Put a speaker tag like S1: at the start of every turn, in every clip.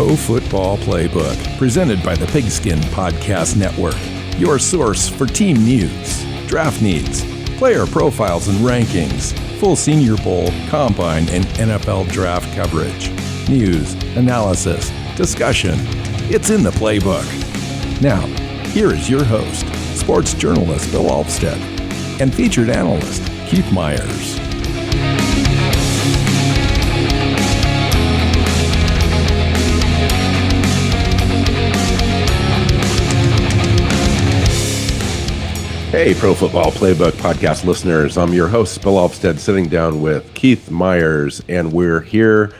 S1: Pro Football Playbook, presented by the Pigskin Podcast Network. Your source for team news, draft needs, player profiles and rankings, full Senior Bowl, Combine, and NFL draft coverage. News, analysis, discussion. It's in the playbook. Now, here is your host, sports journalist Bill Alvstad, and featured analyst Keith Myers. Hey, Pro Football Playbook Podcast listeners. I'm your host, Bill Alvstad, sitting down with Keith Myers, and we're here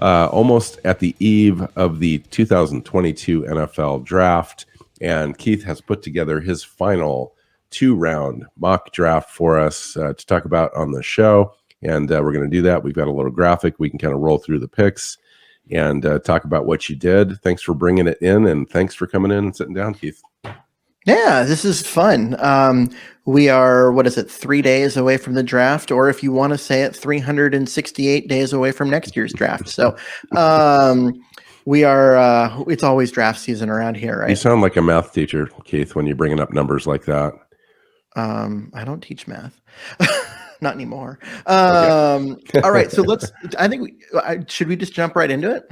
S1: almost at the eve of the 2022 NFL Draft, and Keith has put together his final two-round mock draft for us to talk about on the show, and we're going to do that. We've got a little graphic. We can kind of roll through the picks and talk about what you did. Thanks for bringing it in, and thanks for coming in and sitting down, Keith.
S2: Yeah, this is fun. We are, 3 days away from the draft, or if you want to say it, 368 days away from next year's draft. So we are, it's always draft season around here, right?
S1: You sound like a math teacher, Keith, when you're bringing up numbers like that.
S2: I don't teach math. Not anymore. Okay. All right. So should we just jump right into it?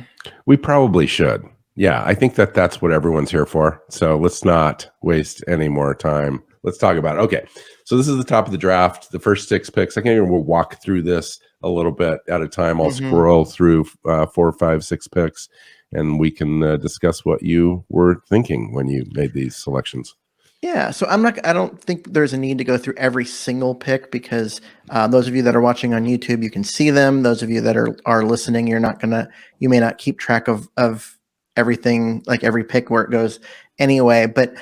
S1: We probably should. Yeah, I think that's what everyone's here for. So let's not waste any more time. Let's talk about it. Okay, so this is the top of the draft, the first 6 picks. I can we'll walk through this a little bit at a time. I'll scroll through 4, 5, 6 picks, and we can discuss what you were thinking when you made these selections.
S2: Yeah, so I don't think there's a need to go through every single pick because those of you that are watching on YouTube, you can see them. Those of you that are listening, you may not keep track of everything, like every pick where it goes anyway. But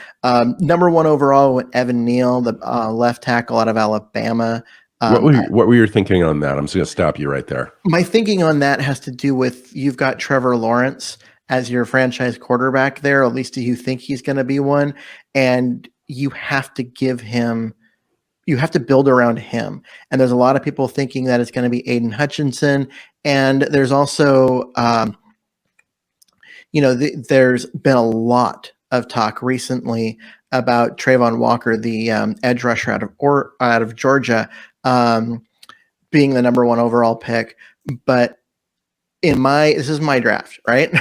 S2: number 1 overall went Evan Neal, the left tackle out of Alabama.
S1: What were you thinking on that? I'm just going to stop you right there.
S2: My thinking on that has to do with you've got Trevor Lawrence as your franchise quarterback there, at least you think he's going to be one, and you have to build around him. And there's a lot of people thinking that it's going to be Aiden Hutchinson, and there's also there's been a lot of talk recently about Trayvon Walker, the edge rusher out of Georgia, being the number 1 overall pick. But this is my draft, right?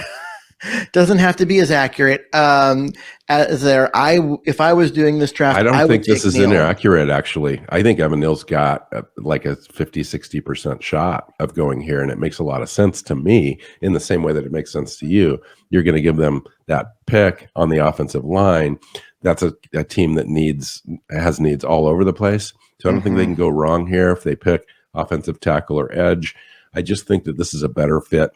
S2: Doesn't have to be as accurate as there. If I was doing this draft,
S1: I don't think this is inaccurate, actually. I think Evan Neal's got like a 50-60% shot of going here, and it makes a lot of sense to me in the same way that it makes sense to you. You're going to give them that pick on the offensive line. That's a team that has needs all over the place. So I don't think they can go wrong here if they pick offensive tackle or edge. I just think that this is a better fit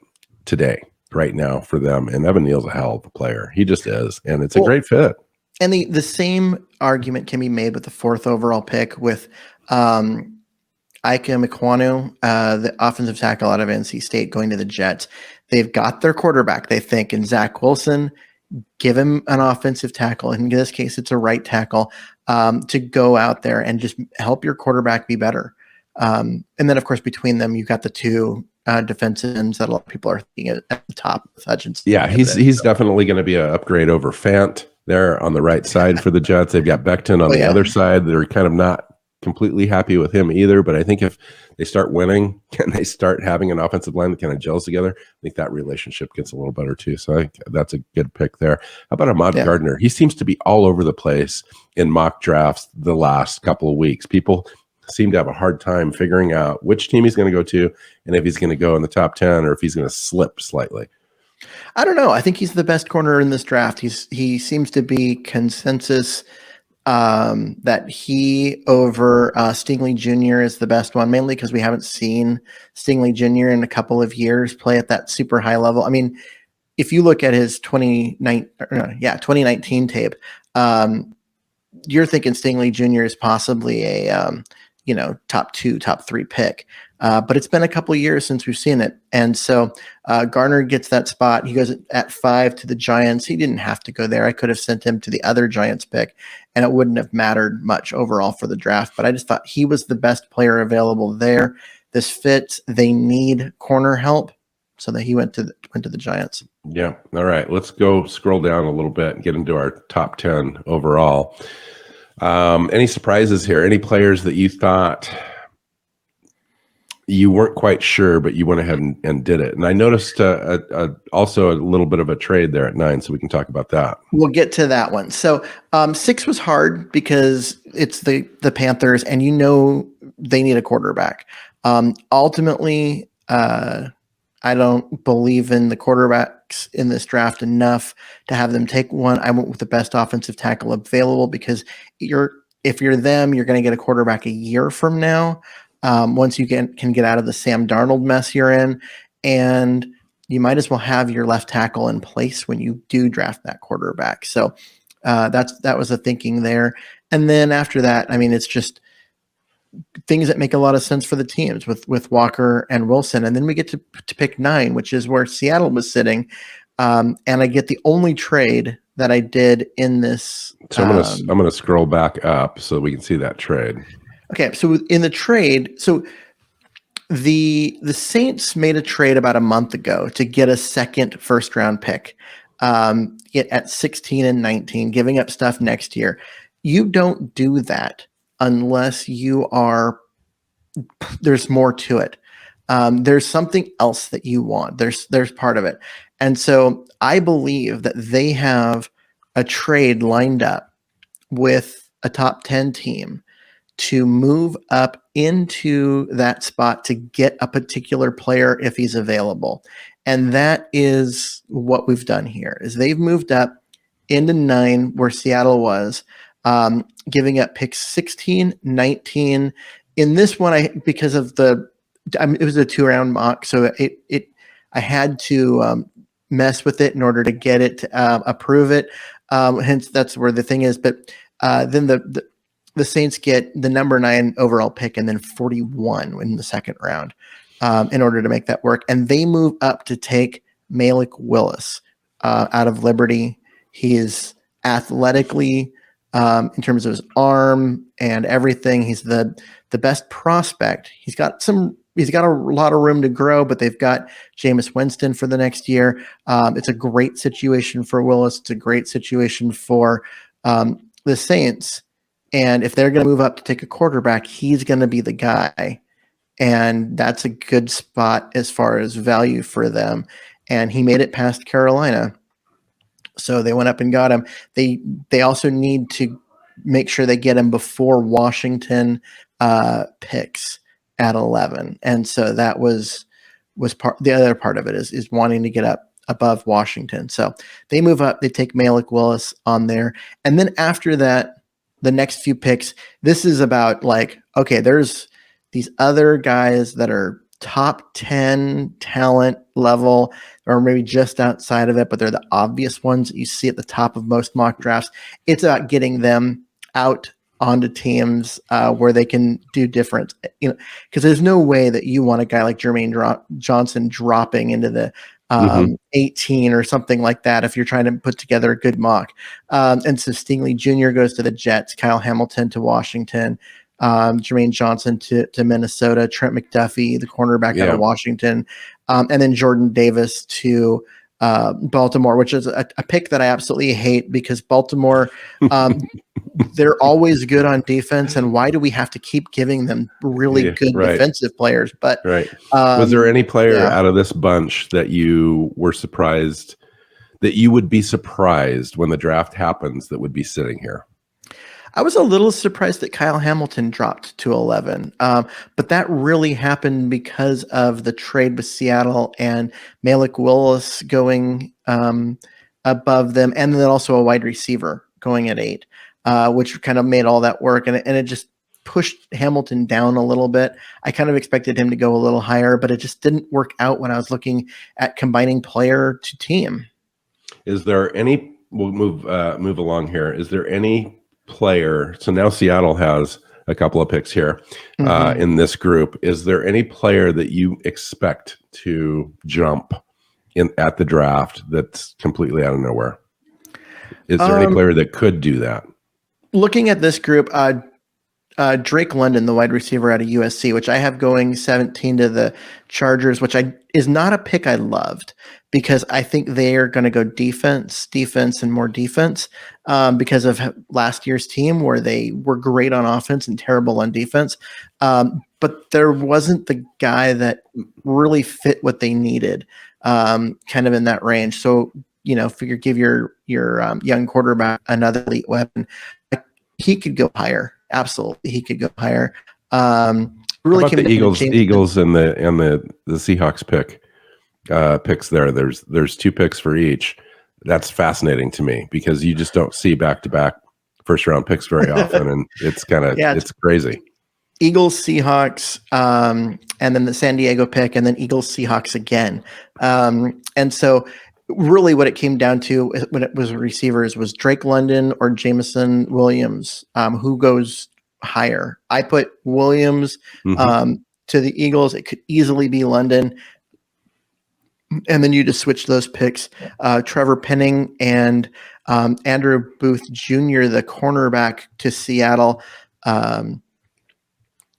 S1: today, right now, for them. And Evan Neal's a hell of a player. He just is. And it's a great fit.
S2: And the same argument can be made with the 4th overall pick with Ike Ekwonu, the offensive tackle out of NC State, going to the Jets. They've got their quarterback, they think, in Zach Wilson. Give him an offensive tackle. In this case, it's a right tackle to go out there and just help your quarterback be better. And then, of course, between them, you've got the 2 defensive ends that a lot of people are thinking at the top with Hutchinson.
S1: Yeah, he's definitely going to be an upgrade over Fant there on the right side for the Jets. They've got Becton on the other side. They're kind of not completely happy with him either, but I think if they start winning and they start having an offensive line that kind of gels together, I think that relationship gets a little better too. So I think that's a good pick there. How about Ahmad Gardner? He seems to be all over the place in mock drafts the last couple of weeks. People seem to have a hard time figuring out which team he's going to go to and if he's going to go in the top 10 or if he's going to slip slightly.
S2: I don't know. I think he's the best corner in this draft. He seems to be consensus that he over Stingley Jr. is the best one, mainly because we haven't seen Stingley Jr. in a couple of years play at that super high level. I mean, if you look at his 2019 tape, you're thinking Stingley Jr. is possibly a top 2, top 3 pick. But it's been a couple of years since we've seen it. And so Garner gets that spot. He goes at 5 to the Giants. He didn't have to go there. I could have sent him to the other Giants pick, and it wouldn't have mattered much overall for the draft. But I just thought he was the best player available there. This fits. They need corner help. so that he went to the Giants.
S1: Yeah. All right. Let's go scroll down a little bit and get into our top 10 overall. Any surprises here? Any players that you thought you weren't quite sure, but you went ahead and did it? And I noticed also a little bit of a trade there at 9, so we can talk about that.
S2: We'll get to that one. So 6 was hard because it's the Panthers, and they need a quarterback. Ultimately, I don't believe in the quarterbacks in this draft enough to have them take one. I went with the best offensive tackle available because if you're them, you're going to get a quarterback a year from now. Once you can get out of the Sam Darnold mess you're in, and you might as well have your left tackle in place when you do draft that quarterback. So that was the thinking there. And then after that, I mean, it's just things that make a lot of sense for the teams with Walker and Wilson. And then we get to pick 9, which is where Seattle was sitting. And I get the only trade that I did in this.
S1: So I'm going to scroll back up so we can see that trade.
S2: Okay. So in the trade, the Saints made a trade about a month ago to get a second first round pick at 16 and 19, giving up stuff next year. You don't do that unless there's more to it. There's something else that you want. There's part of it. And so I believe that they have a trade lined up with a top 10 team to move up into that spot to get a particular player if he's available. And that is what we've done here, is they've moved up into 9 where Seattle was, giving up picks 16, 19. In this one, because of it was a 2-round mock, so I had to mess with it in order to get it to approve it. Hence, that's where the thing is. But then the Saints get the number 9 overall pick and then 41 in the second round in order to make that work. And they move up to take Malik Willis out of Liberty. He is athletically, in terms of his arm and everything, he's the best prospect. He's got a lot of room to grow, but they've got Jameis Winston for the next year. It's a great situation for Willis. It's a great situation for the Saints. And if they're going to move up to take a quarterback, he's going to be the guy. And that's a good spot as far as value for them. And he made it past Carolina. So they went up and got him. They also need to make sure they get him before Washington picks at 11. And so that was the other part of it is wanting to get up above Washington. So they move up, they take Malik Willis on there. And then after that, the next few picks, this is about okay, there's these other guys that are top 10 talent level, or maybe just outside of it, but they're the obvious ones that you see at the top of most mock drafts. It's about getting them out onto teams where they can do different, because there's no way that you want a guy like Jermaine Johnson dropping into the 18 or something like that if you're trying to put together a good mock. And so Stingley Jr. goes to the Jets, Kyle Hamilton to Washington, Jermaine Johnson to Minnesota, Trent McDuffie, the cornerback out of Washington, and then Jordan Davis to Baltimore, which is a pick that I absolutely hate because Baltimore, they're always good on defense. And why do we have to keep giving them really good defensive players? But
S1: was there any player out of this bunch that you were surprised that you would be surprised when the draft happens that would be sitting here?
S2: I was a little surprised that Kyle Hamilton dropped to 11, but that really happened because of the trade with Seattle and Malik Willis going above them, and then also a wide receiver going at 8, which kind of made all that work, and it just pushed Hamilton down a little bit. I kind of expected him to go a little higher, but it just didn't work out when I was looking at combining player to team.
S1: Is there any? We'll move along here. Is there any player? So now Seattle has a couple of picks here in this group. Is there any player that you expect to jump in at the draft that's completely out of nowhere? Is there any player that could do that?
S2: Looking at this group, Drake London, the wide receiver out of USC, which I have going 17 to the Chargers, which is not a pick I loved because I think they are going to go defense, and more defense because of last year's team where they were great on offense and terrible on defense. But there wasn't the guy that really fit what they needed kind of in that range. So, figure give your young quarterback another elite weapon. He could go higher. Absolutely, he could go higher. Really,
S1: how about the Eagles and the Seahawks picks there. There's 2 picks for each. That's fascinating to me because you just don't see back-to-back first-round picks very often, and it's kind of it's crazy.
S2: Eagles, Seahawks, and then the San Diego pick, and then Eagles, Seahawks again. And so really what it came down to when it was receivers was Drake London or Jameson Williams. Who goes higher? I put Williams to the Eagles. It could easily be London. And then you just switch those picks. Trevor Penning and Andrew Booth Jr., the cornerback, to Seattle.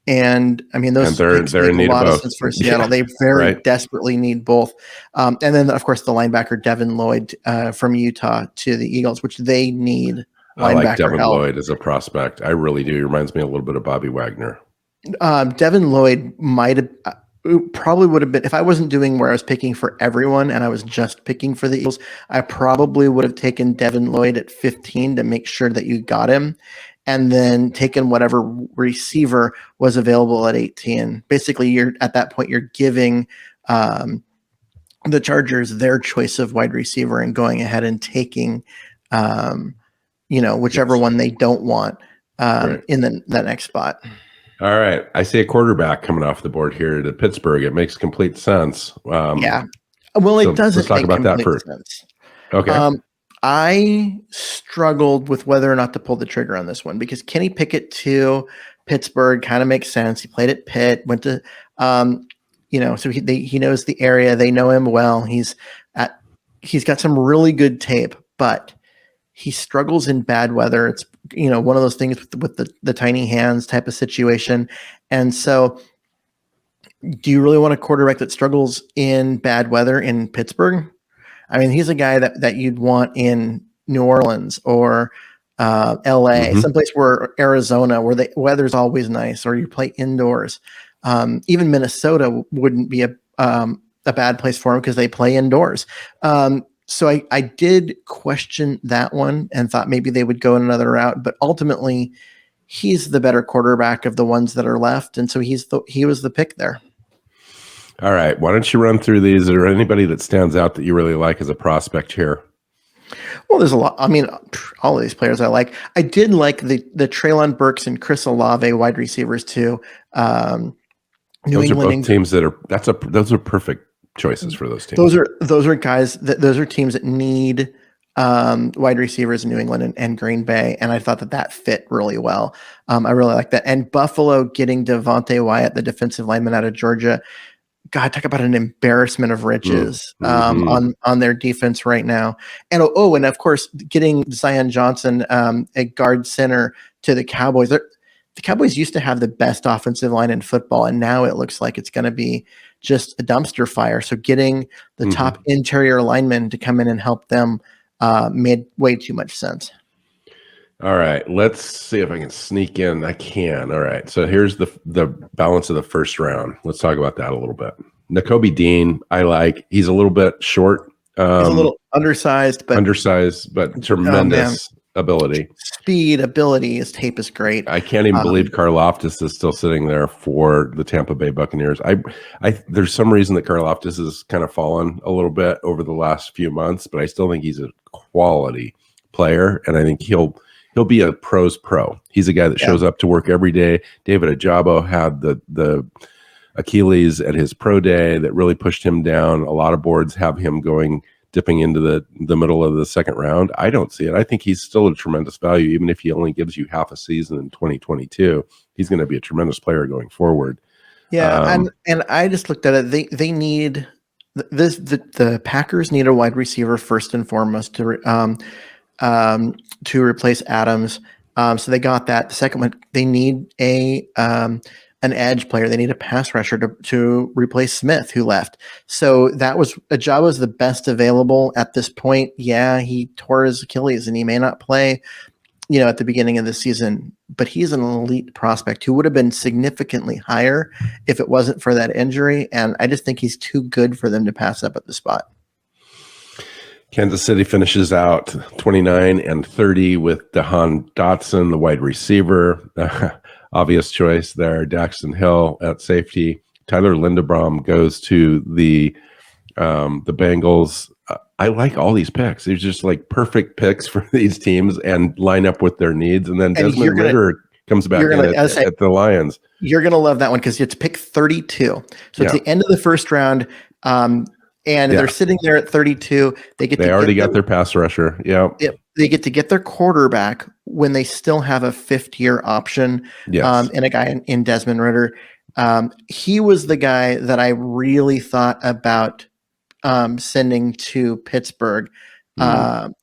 S2: And I mean, those
S1: they're in need
S2: a lot
S1: of
S2: of sense for Seattle. They very desperately need both. And then, of course, the linebacker Devin Lloyd from Utah to the Eagles, which they need.
S1: I like Devin Lloyd as a prospect. I really do. He reminds me a little bit of Bobby Wagner.
S2: Devin Lloyd probably would have been, if I wasn't doing where I was picking for everyone and I was just picking for the Eagles, I probably would have taken Devin Lloyd at 15 to make sure that you got him, and then taken whatever receiver was available at 18. Basically, you're at that point, you're giving the Chargers their choice of wide receiver and going ahead and taking, whichever one they don't want in the next spot.
S1: All right. I see a quarterback coming off the board here to Pittsburgh. It makes complete sense.
S2: Yeah. Well, it doesn't.
S1: Let's talk about that first.
S2: Sense.
S1: Okay.
S2: I struggled with whether or not to pull the trigger on this one because Kenny Pickett to Pittsburgh kind of makes sense. He played at Pitt, went to, so he knows the area. They know him well. He's got some really good tape, but he struggles in bad weather. It's, one of those things with the tiny hands type of situation. And so do you really want a quarterback that struggles in bad weather in Pittsburgh? I mean, he's a guy that you'd want in New Orleans or LA, someplace where Arizona, where the weather's always nice, or you play indoors. Even Minnesota wouldn't be a bad place for him because they play indoors. So I did question that one and thought maybe they would go in another route, but ultimately he's the better quarterback of the ones that are left. And so he was the pick there.
S1: All right. Why don't you run through these? Is there anybody that stands out that you really like as a prospect here?
S2: Well, there's a lot. I mean, all of these players I like. I did like the Treylon Burks and Chris Olave wide receivers too.
S1: Those are both teams those are perfect choices for those teams.
S2: Those are guys those are teams that need wide receivers in New England and Green Bay, and I thought that fit really well. I really like that. And Buffalo getting Devontae Wyatt, the defensive lineman out of Georgia. God, talk about an embarrassment of riches on their defense right now. And and of course, getting Zion Johnson, a guard center, to the Cowboys. The Cowboys used to have the best offensive line in football, and now it looks like it's going to be just a dumpster fire. So getting the top interior linemen to come in and help them made way too much sense.
S1: All right, let's see if I can sneak in. I can. All right, so here's the balance of the first round. Let's talk about that a little bit. Nakobe Dean, I like. He's a little bit short.
S2: He's a little undersized, but
S1: tremendous ability.
S2: Speed, ability. His tape is great.
S1: I can't even believe Karlaftis is still sitting there for the Tampa Bay Buccaneers. There's some reason that Karlaftis has kind of fallen a little bit over the last few months, but I still think he's a quality player, and I think he'll be a pro's pro. He's a guy that shows up to work every day. David Ajabo had the Achilles at his pro day that really pushed him down. A lot of boards have him dipping into the middle of the second round. I don't see it. I think he's still a tremendous value, even if he only gives you half a season in 2022. He's going to be a tremendous player going forward.
S2: Yeah, and I just looked at it. They need this. The Packers need a wide receiver first and foremost to replace Adams. So they got that. The second one, they need an edge player. They need a pass rusher to replace Smith, who left. So that was Ajaba's the best available at this point. Yeah, he tore his Achilles and he may not play, at the beginning of the season, but he's an elite prospect who would have been significantly higher if it wasn't for that injury. And I just think he's too good for them to pass up at the spot.
S1: Kansas City finishes out 29-30 with Jahan Dotson, the wide receiver. Obvious choice there. Daxton Hill at safety. Tyler Linderbaum goes to the Bengals. I like all these picks. They're just like perfect picks for these teams and line up with their needs. And then Desmond Ridder comes back at the Lions.
S2: You're going to love that one because it's pick 32. So it's the end of the first round. And they're sitting there at 32. They
S1: already got their pass rusher. Yeah.
S2: They get to get their quarterback when they still have a fifth-year option.
S1: Yes.
S2: And a guy in Desmond Ridder. He was the guy that I really thought about sending to Pittsburgh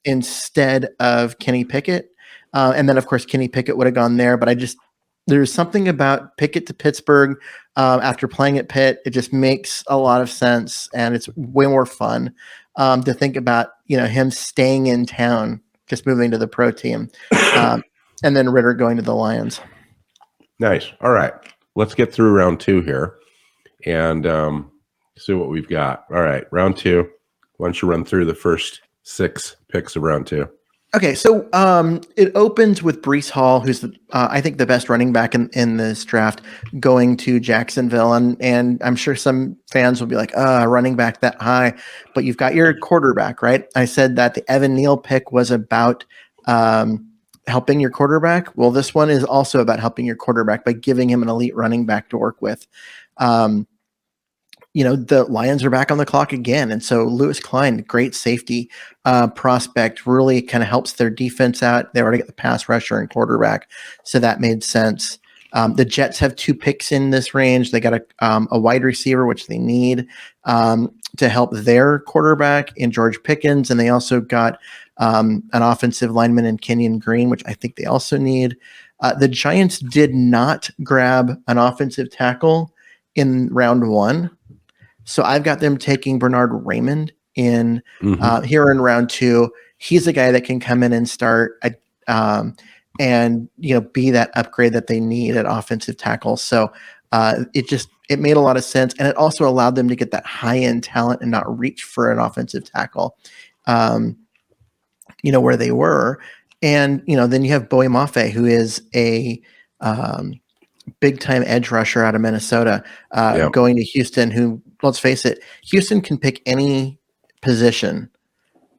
S2: instead of Kenny Pickett. And then, of course, Kenny Pickett would have gone there. But there's something about Pickett to Pittsburgh after playing at Pitt. It just makes a lot of sense, and it's way more fun to think about, him staying in town, just moving to the pro team, and then Ridder going to the Lions.
S1: Nice. All right. Let's get through round 2 here and see what we've got. All right. Round 2. Why don't you run through the first 6 picks of round 2?
S2: Okay, so it opens with Breece Hall, who's I think the best running back in this draft, going to Jacksonville, and I'm sure some fans will be like, running back that high, but you've got your quarterback, right? I said that the Evan Neal pick was about helping your quarterback. Well, this one is also about helping your quarterback by giving him an elite running back to work with. The Lions are back on the clock again. And so Lewis Klein, great safety prospect, really kind of helps their defense out. They already got the pass rusher and quarterback, so that made sense. The Jets have 2 picks in this range. They got a wide receiver, which they need to help their quarterback in George Pickens. And they also got an offensive lineman in Kenyon Green, which I think they also need. The Giants did not grab an offensive tackle in round 1. So I've got them taking Bernard Raymond in here in round 2. He's a guy that can come in and start and be that upgrade that they need at offensive tackle. So it made a lot of sense, and it also allowed them to get that high end talent and not reach for an offensive tackle, where they were. And then you have Boye Mafe, who is a big time edge rusher out of Minnesota, going to Houston, who, let's face it, Houston can pick any position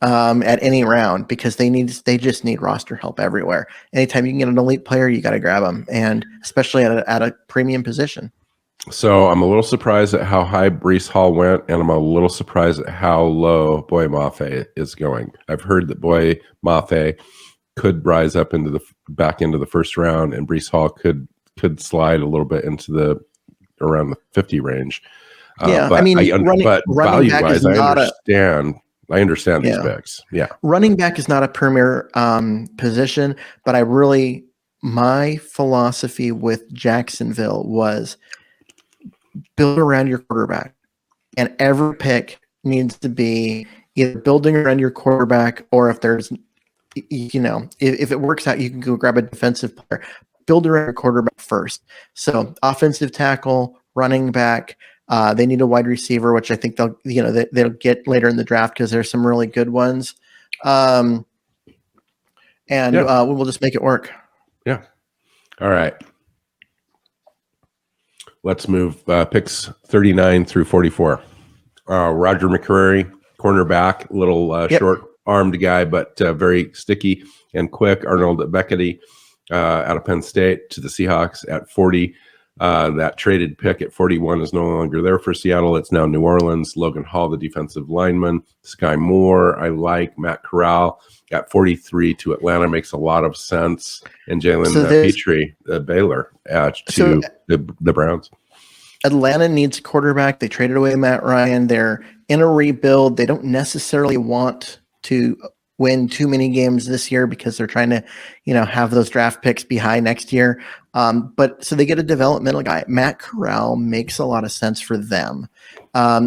S2: at any round because they just need roster help everywhere. Anytime you can get an elite player, you got to grab them, and especially at a premium position.
S1: So I'm a little surprised at how high Breece Hall went, and I'm a little surprised at how low Boye Mafe is going. I've heard that Boye Mafe could rise up into the back end of the first round, and Breece Hall could slide a little bit into around the 50 range.
S2: But
S1: value-wise, I understand these picks. Yeah,
S2: running back is not a premier position, but my philosophy with Jacksonville was build around your quarterback, and every pick needs to be either building around your quarterback, or if there's, if it works out, you can go grab a defensive player. Build around your quarterback first. So offensive tackle, running back. They need a wide receiver, which I think they'll get later in the draft because there's some really good ones. We'll just make it work.
S1: Yeah. All right. Let's move picks 39 through 44. Roger McCreary, cornerback, little short-armed guy, but very sticky and quick. Arnold Beckety out of Penn State to the Seahawks at 40. That traded pick at 41 is no longer there for Seattle. It's now New Orleans. Logan Hall, the defensive lineman. Sky Moore, I like. Matt Corral at 43 to Atlanta makes a lot of sense. And Jalen Petrie, Baylor, to the Browns.
S2: Atlanta needs a quarterback. They traded away Matt Ryan. They're in a rebuild. They don't necessarily want to win too many games this year because they're trying to, have those draft picks be high next year. But so they get a developmental guy. Matt Corral makes a lot of sense for them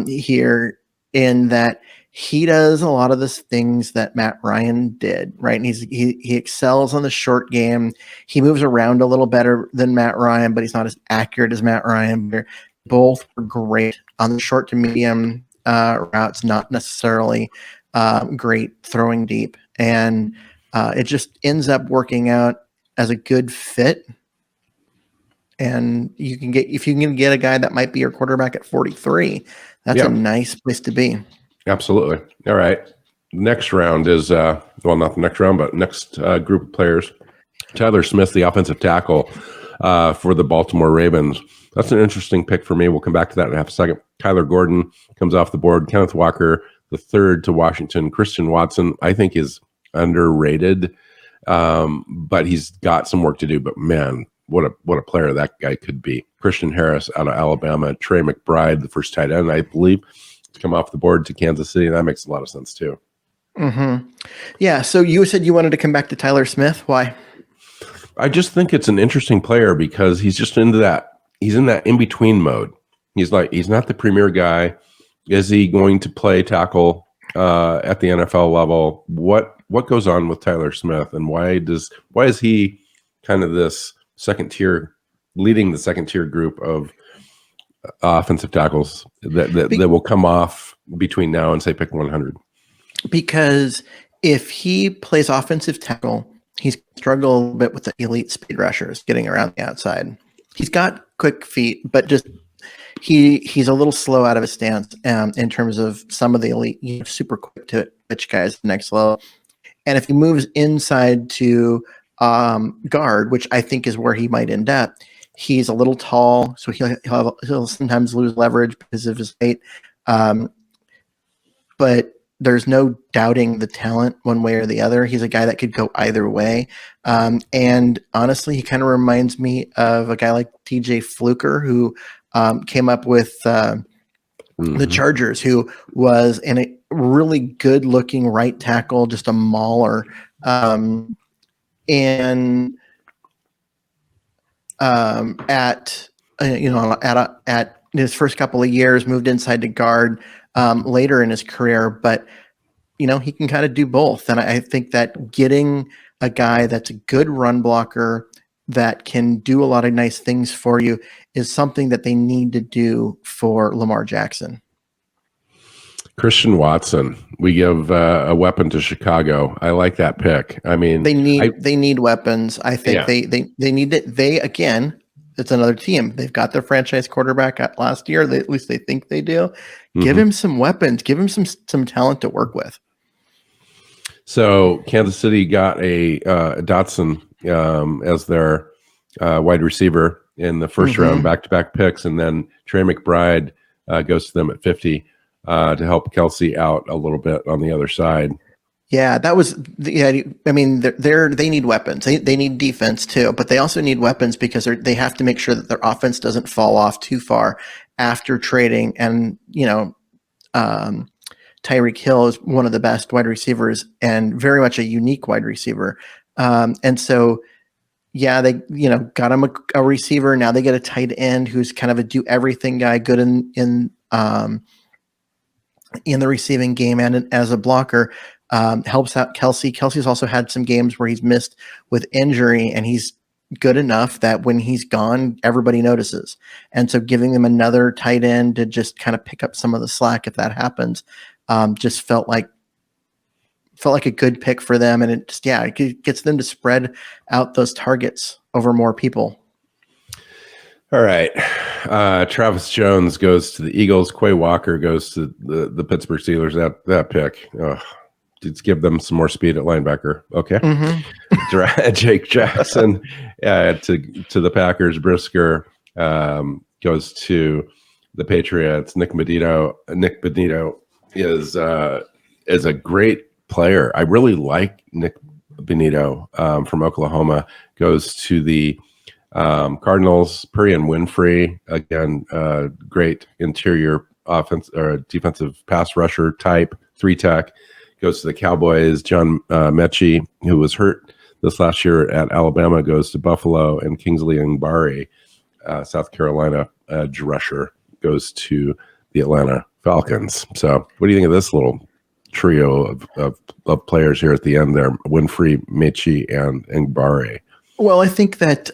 S2: here in that he does a lot of the things that Matt Ryan did, right? And he excels on the short game. He moves around a little better than Matt Ryan, but he's not as accurate as Matt Ryan. They're both were great on the short to medium routes, not necessarily great throwing deep. And it just ends up working out as a good fit. And if you can get a guy that might be your quarterback at 43, that's a nice place to be.
S1: Absolutely. All right. Next round is, not the next round, but next group of players. Tyler Smith, the offensive tackle for the Baltimore Ravens. That's an interesting pick for me. We'll come back to that in half a second. Kyler Gordon comes off the board. Kenneth Walker, the third to Washington. Christian Watson, I think, is underrated, but he's got some work to do. But man, what a player that guy could be. Christian Harris out of Alabama. Trey McBride, the first tight end, I believe, to come off the board to Kansas City. That makes a lot of sense too.
S2: Mm-hmm. Yeah. So you said you wanted to come back to Tyler Smith. Why?
S1: I just think it's an interesting player because he's just into that. He's in that in-between mode. He's not the premier guy. Is he going to play tackle at the NFL level? What goes on with Tyler Smith, and why is he kind of this second tier, leading the second tier group of offensive tackles that will come off between now and say pick 100?
S2: Because if he plays offensive tackle, he's struggled a little bit with the elite speed rushers getting around the outside. He's got quick feet, but just he's a little slow out of his stance in terms of some of the elite, super quick to pitch guys next level. And if he moves inside to guard, which I think is where he might end up, he's a little tall, so he'll sometimes lose leverage because of his height. But there's no doubting the talent one way or the other. He's a guy that could go either way. And honestly, he kind of reminds me of a guy like TJ Fluker, who came up with the Chargers, who was a really good looking right tackle, just a mauler. And at his first couple of years, moved inside to guard later in his career, but he can kind of do both. And I think that getting a guy that's a good run blocker that can do a lot of nice things for you is something that they need to do for Lamar Jackson.
S1: Christian Watson, we give a weapon to Chicago. I like that pick. I mean,
S2: they need weapons. I think they need it. They, again, it's another team. They've got their franchise quarterback at last year. At least they think they do. Mm-hmm. Give him some weapons. Give him some talent to work with.
S1: So Kansas City got a Dotson as their wide receiver in the first round, back-to-back picks, and then Trey McBride goes to them at 50 to help Kelsey out a little bit on the other side.
S2: Yeah, that was. I mean, they need weapons. They need defense too, but they also need weapons because they have to make sure that their offense doesn't fall off too far after trading. And Tyreek Hill is one of the best wide receivers and very much a unique wide receiver. And so, yeah, they got him a receiver. Now they get a tight end who's kind of a do everything guy, good in the receiving game and as a blocker. Helps out Kelsey. Kelsey's also had some games where he's missed with injury, and he's good enough that when he's gone, everybody notices. And so giving them another tight end to just kind of pick up some of the slack if that happens, just felt like a good pick for them. And it gets them to spread out those targets over more people.
S1: All right. Travis Jones goes to the Eagles. Quay Walker goes to the Pittsburgh Steelers. That pick. Let's give them some more speed at linebacker. Okay. Jake Jackson to the Packers. Brisker goes to the Patriots. Nick Benito is a great player. I really like Nick Benito from Oklahoma. Goes to the Cardinals. Perion Winfrey, again, great interior offense or defensive pass rusher type, 3-tech. goes to the Cowboys. John Mechie, who was hurt this last year at Alabama, goes to Buffalo, and Kingsley Enagbare, South Carolina edge rusher, goes to the Atlanta Falcons. So what do you think of this little trio of players here at the end there? Winfrey, Mechie, and Enagbare.
S2: Well, I think that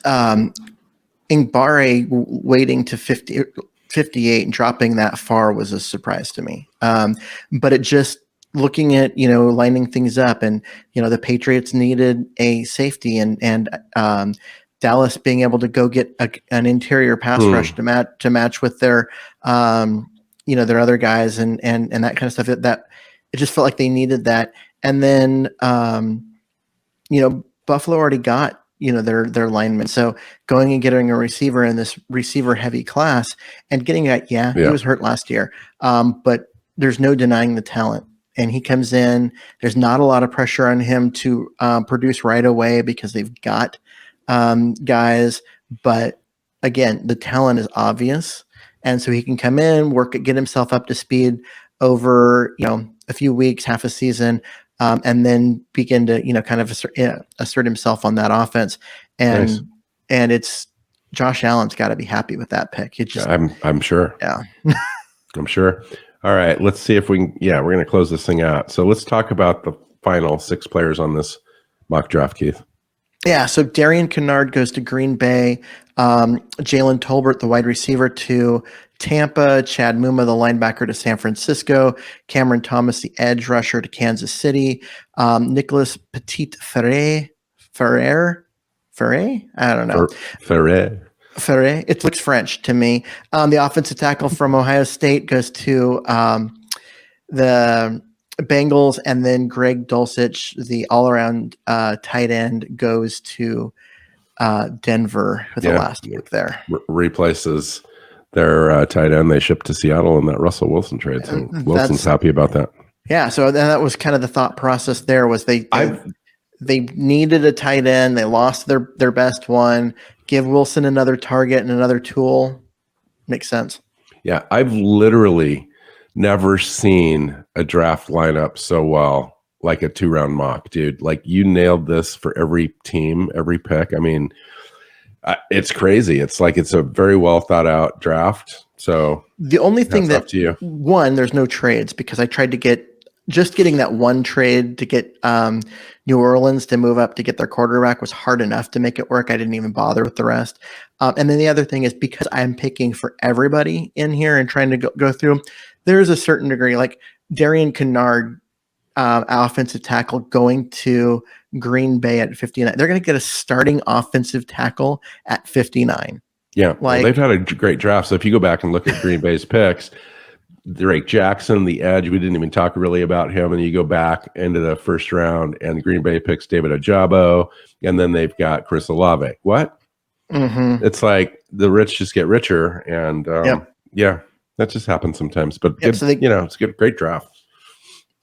S2: Enagbare waiting to 58 and dropping that far was a surprise to me. But it just looking at, lining things up, and, the Patriots needed a safety, and Dallas being able to go get an interior pass rush to match with their, their other guys and that kind of stuff, that it just felt like they needed that. And then, Buffalo already got, their linemen. So going and getting a receiver in this receiver heavy class and getting that, he was hurt last year. But there's no denying the talent. And he comes in, there's not a lot of pressure on him to produce right away because they've got guys. But again, the talent is obvious. And so he can come in, get himself up to speed over, a few weeks, half a season, and then begin to, kind of assert himself on that offense. And
S1: nice.
S2: And it's Josh Allen's got to be happy with that pick. It just,
S1: I'm sure.
S2: Yeah.
S1: I'm sure. All right, let's see if we can. Yeah, we're going to close this thing out. So let's talk about the final 6 players on this mock draft, Keith.
S2: Yeah, so Darian Kennard goes to Green Bay. Jalen Tolbert, the wide receiver, to Tampa. Chad Muma, the linebacker, to San Francisco. Cameron Thomas, the edge rusher, to Kansas City. Nicholas Petit-Ferre? I don't know.
S1: Ferre.
S2: It looks French to me. The offensive tackle from Ohio State goes to the Bengals, and then Greg Dulcich, the all-around tight end, goes to Denver with the last pick there.
S1: Replaces their tight end they shipped to Seattle in that Russell Wilson trade. So Wilson's happy about that.
S2: Yeah, so that was kind of the thought process there. Was they needed a tight end, they lost their best one. Give Wilson another target and another tool. Makes sense.
S1: Yeah, I've literally never seen a draft lineup so well like a 2-round mock, dude. Like, you nailed this for every team, every pick. I mean, it's crazy. It's like it's a very well thought out draft. So
S2: the only thing
S1: up to you.
S2: One, there's no trades because I tried to getting that one trade to get New Orleans to move up to get their quarterback was hard enough to make it work. I didn't even bother with the rest. And then the other thing is, because I'm picking for everybody in here and trying to go through, there's a certain degree, like Darian Kennard, offensive tackle, going to Green Bay at 59. They're going to get a starting offensive tackle at 59.
S1: Yeah, they've had a great draft. So if you go back and look at Green Bay's picks, Drake Jackson, the edge, we didn't even talk really about him. And you go back into the first round, and Green Bay picks David Ojabo, and then they've got Chris Olave. What? Mm-hmm. It's like the rich just get richer, and that just happens sometimes. But good, it's a great draft.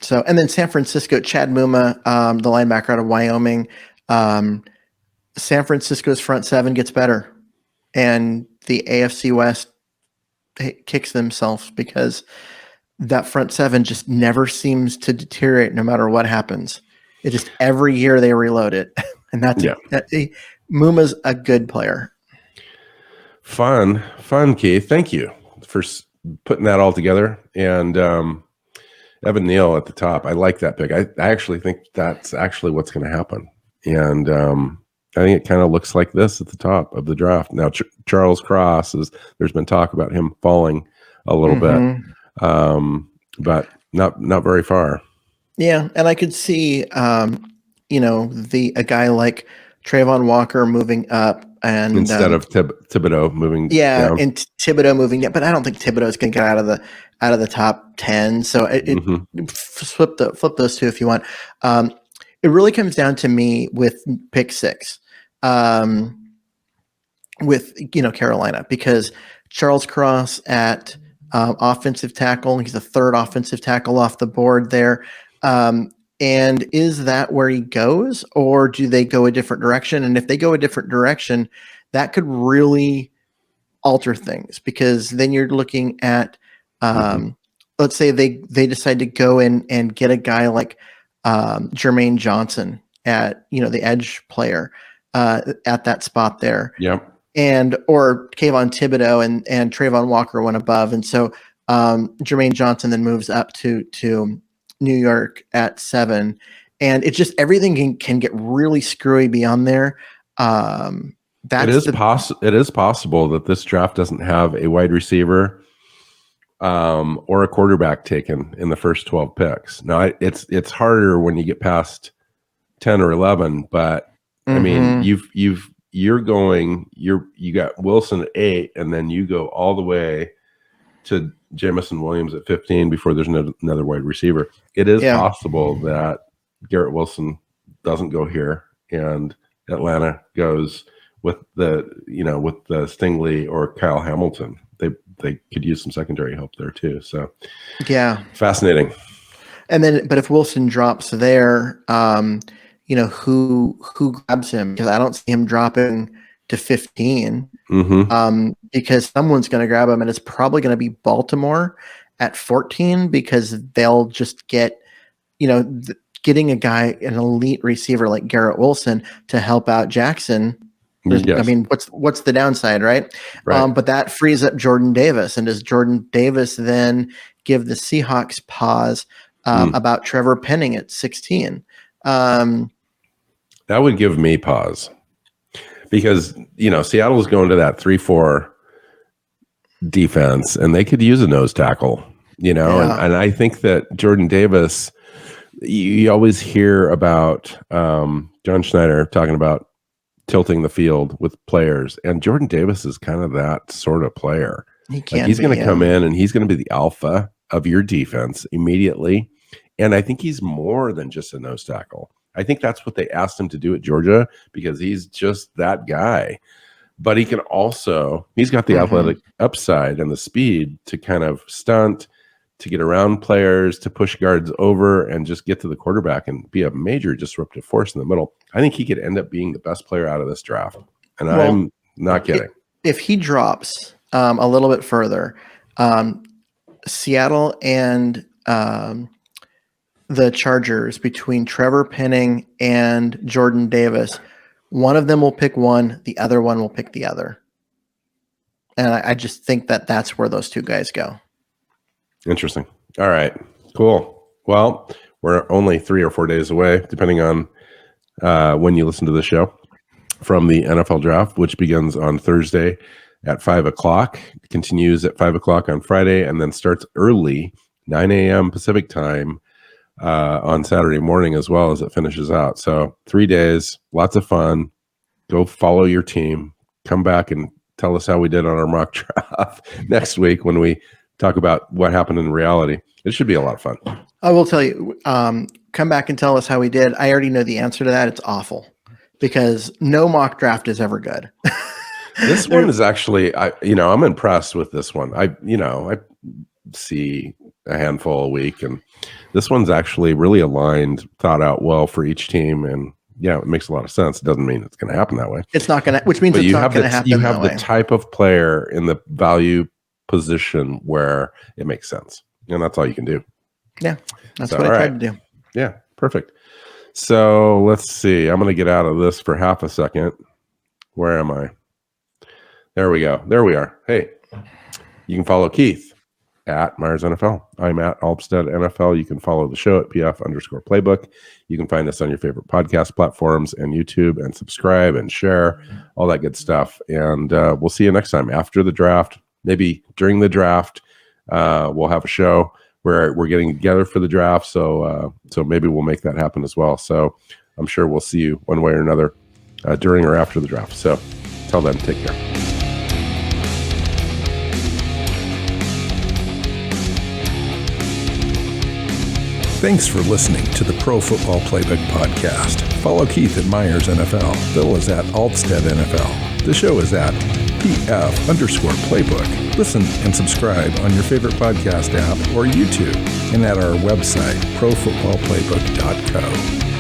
S2: So, and then San Francisco, Chad Muma, the linebacker out of Wyoming. San Francisco's front 7 gets better, and the AFC West kicks themselves because that front 7 just never seems to deteriorate no matter what happens. It just, every year they reload it. And Muma's a good player.
S1: Fun, Keith. Thank you for putting that all together. And Evan Neal at the top. I like that pick. I actually think that's actually what's going to happen. And I think it kind of looks like this at the top of the draft. Now, Charles Cross, there's been talk about him falling a little bit, but not very far.
S2: Yeah, and I could see, a guy like Trayvon Walker moving up, and
S1: instead of Thibodeau moving.
S2: Yeah,
S1: down.
S2: And Thibodeau moving down, but I don't think Thibodeau's going to get out of the top 10. So flip those two if you want. It really comes down to me with pick 6. With Carolina, because Charles Cross at offensive tackle, he's the 3rd offensive tackle off the board there. And is that where he goes, or do they go a different direction? And if they go a different direction, that could really alter things, because then you're looking at let's say they decide to go in and get a guy like Jermaine Johnson at, the edge player at that spot there.
S1: Yep.
S2: Or Kayvon Thibodeau and Trayvon Walker went above. And so Jermaine Johnson then moves up to New York at 7. And it's just everything can get really screwy beyond there.
S1: It is possible that this draft doesn't have a wide receiver or a quarterback taken in the first 12 picks. Now, it's harder when you get past 10 or 11, but I mean, you got Wilson at 8, and then you go all the way to Jamison Williams at 15 before there's another wide receiver. It is possible that Garrett Wilson doesn't go here, and Atlanta goes with the Stingley or Kyle Hamilton. They could use some secondary help there too. So fascinating.
S2: And then, but if Wilson drops there, who grabs him? Because I don't see him dropping to 15. Because someone's going to grab him, and it's probably going to be Baltimore at 14, because they'll just get, getting a guy, an elite receiver like Garrett Wilson to help out Jackson. Yes. I mean, what's the downside, right? But that frees up Jordan Davis. And does Jordan Davis then give the Seahawks pause about Trevor Penning at 16?
S1: That would give me pause, because, Seattle's going to that 3-4 defense, and they could use a nose tackle, and I think that Jordan Davis, you always hear about John Schneider talking about tilting the field with players, and Jordan Davis is kind of that sort of player. He's going to come in and he's going to be the alpha of your defense immediately, and I think he's more than just a nose tackle. I think that's what they asked him to do at Georgia, because he's just that guy. But he's got the athletic upside and the speed to kind of stunt, to get around players, to push guards over, and just get to the quarterback and be a major disruptive force in the middle. I think he could end up being the best player out of this draft. And I'm not kidding.
S2: If he drops a little bit further, Seattle and the Chargers, between Trevor Penning and Jordan Davis, one of them will pick one, the other one will pick the other. And I just think that that's where those two guys go.
S1: Interesting. All right, cool. Well, we're only 3 or 4 days away, depending on when you listen to the show, from the NFL draft, which begins on Thursday at 5:00, continues at 5:00 on Friday, and then starts early, 9 a.m. Pacific time, on Saturday morning, as well as it finishes out. So 3 days, lots of fun. Go follow your team. Come back and tell us how we did on our mock draft next week when we talk about what happened in reality. It should be a lot of fun.
S2: I will tell you, come back and tell us how we did. I already know the answer to that. It's awful, because no mock draft is ever good.
S1: This one is actually, I'm impressed with this one. I see a handful a week, and this one's actually really aligned, thought out well for each team, and it makes a lot of sense. It doesn't mean it's going to happen that way.
S2: It's not going to, which means it's not going to happen.
S1: You have the type of player in the value position where it makes sense, and that's all you can do.
S2: Yeah, that's what I tried to do.
S1: Yeah, perfect. So let's see. I'm going to get out of this for half a second. Where am I? There we go. There we are. Hey, you can follow Keith at Myers NFL. I'm at Alvstad NFL. You can follow the show at PF_Playbook. You can find us on your favorite podcast platforms and YouTube, and subscribe and share, all that good stuff. And we'll see you next time after the draft. Maybe during the draft, we'll have a show where we're getting together for the draft. So maybe we'll make that happen as well. So I'm sure we'll see you one way or another during or after the draft. So till then, take care.
S3: Thanks for listening to the Pro Football Playbook Podcast. Follow Keith at Myers NFL. Bill is at Alvstad NFL. The show is at PF_Playbook. Listen and subscribe on your favorite podcast app or YouTube, and at our website, profootballplaybook.co.